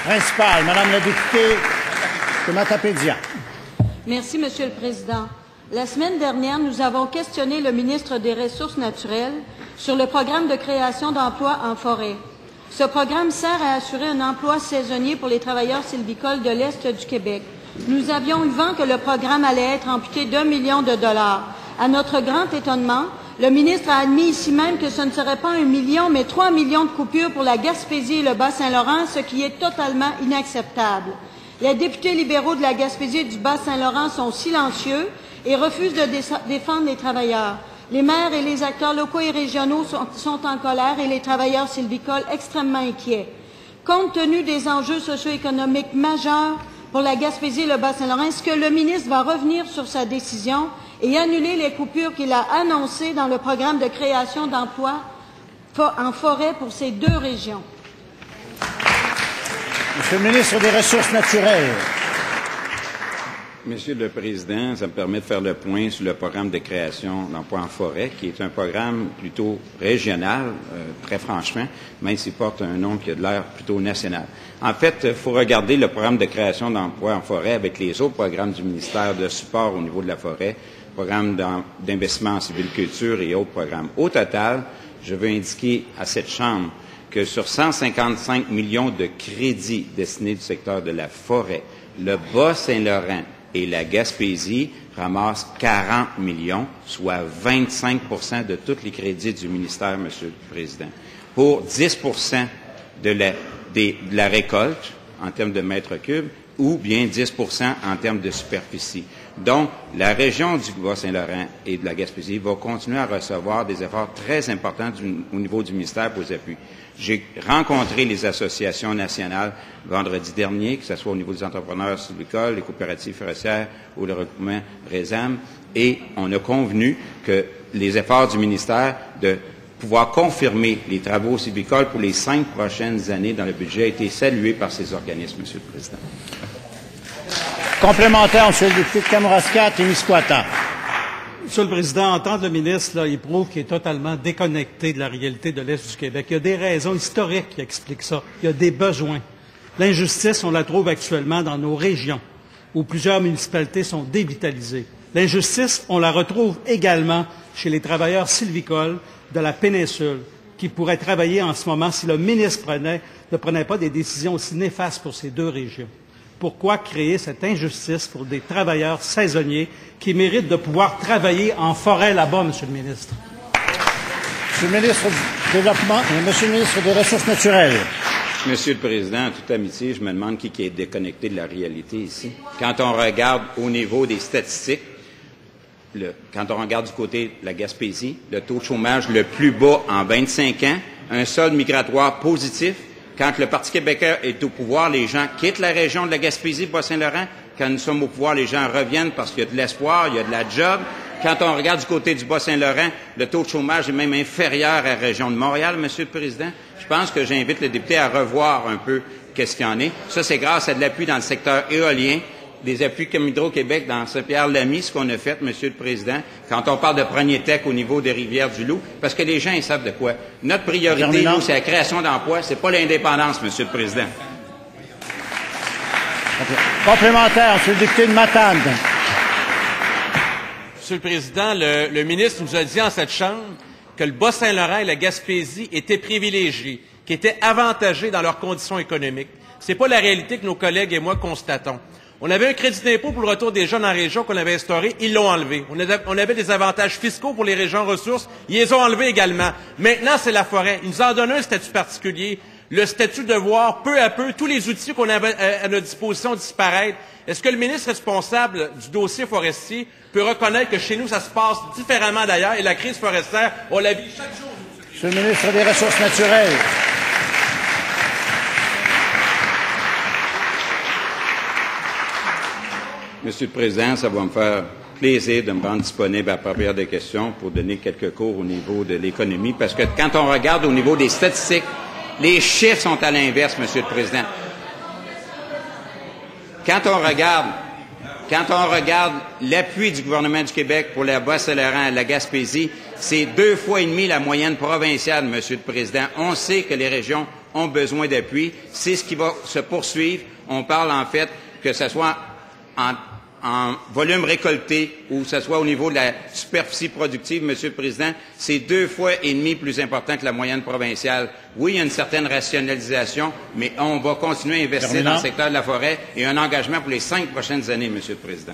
Principale, Madame la députée de Matapédia. Merci, Monsieur le Président. La semaine dernière, nous avons questionné le ministre des Ressources naturelles sur le programme de création d'emplois en forêt. Ce programme sert à assurer un emploi saisonnier pour les travailleurs sylvicoles de l'Est du Québec. Nous avions eu vent que le programme allait être amputé d'1 million de dollars. À notre grand étonnement, le ministre a admis ici même que ce ne serait pas 1 million, mais 3 millions de coupures pour la Gaspésie et le Bas-Saint-Laurent, ce qui est totalement inacceptable. Les députés libéraux de la Gaspésie et du Bas-Saint-Laurent sont silencieux et refusent de défendre les travailleurs. Les maires et les acteurs locaux et régionaux sont en colère et les travailleurs sylvicoles extrêmement inquiets. Compte tenu des enjeux socio-économiques majeurs pour la Gaspésie et le Bas-Saint-Laurent, est-ce que le ministre va revenir sur sa décision et annuler les coupures qu'il a annoncées dans le programme de création d'emplois en forêt pour ces deux régions? Monsieur le ministre des Ressources naturelles. Monsieur le Président, ça me permet de faire le point sur le programme de création d'emplois en forêt, qui est un programme plutôt régional, très franchement, même s'il porte un nom qui a de l'air plutôt national. En fait, il faut regarder le programme de création d'emplois en forêt avec les autres programmes du ministère de support au niveau de la forêt, programme d'investissement en sylviculture et autres programmes. Au total, je veux indiquer à cette Chambre que sur 155 millions de crédits destinés du secteur de la forêt, le Bas-Saint-Laurent et la Gaspésie ramassent 40 millions, soit 25 de tous les crédits du ministère, Monsieur le Président. Pour 10 de la récolte en termes de mètres cubes ou bien 10 en termes de superficie. Donc, la région du Bas-Saint-Laurent et de la Gaspésie va continuer à recevoir des efforts très importants au niveau du ministère pour les appuis. J'ai rencontré les associations nationales vendredi dernier, que ce soit au niveau des entrepreneurs sylvicoles, les coopératives forestières ou le regroupement RESAM, et on a convenu que les efforts du ministère de pouvoir confirmer les travaux sylvicoles pour les 5 prochaines années dans le budget a été salué par ces organismes, Monsieur le Président. Complémentaire, Monsieur le député de Kamouraska-Témiscouata. Monsieur le Président, entendre le ministre, là, il prouve qu'il est totalement déconnecté de la réalité de l'Est du Québec. Il y a des raisons historiques qui expliquent ça. Il y a des besoins. L'injustice, on la trouve actuellement dans nos régions, où plusieurs municipalités sont dévitalisées. L'injustice, on la retrouve également chez les travailleurs sylvicoles de la péninsule, qui pourraient travailler en ce moment si le ministre ne prenait pas des décisions aussi néfastes pour ces deux régions. Pourquoi créer cette injustice pour des travailleurs saisonniers qui méritent de pouvoir travailler en forêt là-bas, Monsieur le ministre? Monsieur le ministre du Développement, Monsieur le ministre des Ressources naturelles. Monsieur le Président, en toute amitié, je me demande qui est déconnecté de la réalité ici. Quand on regarde au niveau des statistiques, quand on regarde du côté de la Gaspésie, le taux de chômage le plus bas en 25 ans, un solde migratoire positif. Quand le Parti québécois est au pouvoir, les gens quittent la région de la Gaspésie, Bas-Saint-Laurent. Quand nous sommes au pouvoir, les gens reviennent parce qu'il y a de l'espoir, il y a de la job. Quand on regarde du côté du Bas-Saint-Laurent, le taux de chômage est même inférieur à la région de Montréal, Monsieur le Président. Je pense que j'invite les députés à revoir un peu qu'est-ce qu'il y en est. Ça, c'est grâce à de l'appui dans le secteur éolien, des appuis comme Hydro-Québec dans Saint-Pierre-Lamy, ce qu'on a fait, Monsieur le Président, quand on parle de Prognetec au niveau des Rivières-du-Loup, parce que les gens, ils savent de quoi. Notre priorité, nous, c'est la création d'emplois, c'est pas l'indépendance, Monsieur le Président. Complémentaire, Monsieur le député de Matane. Monsieur le Président, le ministre nous a dit en cette Chambre que le Bas-Saint-Laurent et la Gaspésie étaient privilégiés, qui étaient avantagés dans leurs conditions économiques. C'est pas la réalité que nos collègues et moi constatons. On avait un crédit d'impôt pour le retour des jeunes en région qu'on avait instauré, ils l'ont enlevé. On avait des avantages fiscaux pour les régions ressources, ils les ont enlevés également. Maintenant, c'est la forêt. Ils nous en donnent un statut particulier, le statut de voir peu à peu tous les outils qu'on avait à notre disposition disparaître. Est-ce que le ministre responsable du dossier forestier peut reconnaître que chez nous, ça se passe différemment d'ailleurs et la crise forestière, on la vit chaque jour? Monsieur le ministre des Ressources naturelles. Monsieur le Président, ça va me faire plaisir de me rendre disponible à la première des questions pour donner quelques cours au niveau de l'économie, parce que quand on regarde au niveau des statistiques, les chiffres sont à l'inverse, Monsieur le Président. Quand on regarde l'appui du gouvernement du Québec pour la Bas-Saint-Laurent et la Gaspésie, c'est 2,5 fois la moyenne provinciale, Monsieur le Président. On sait que les régions ont besoin d'appui. C'est ce qui va se poursuivre. On parle en fait que ce soit en volume récolté ou que ce soit au niveau de la superficie productive, Monsieur le Président, c'est 2,5 fois plus important que la moyenne provinciale. Oui, il y a une certaine rationalisation, mais on va continuer à investir dans le secteur de la forêt et un engagement pour les 5 prochaines années, Monsieur le Président.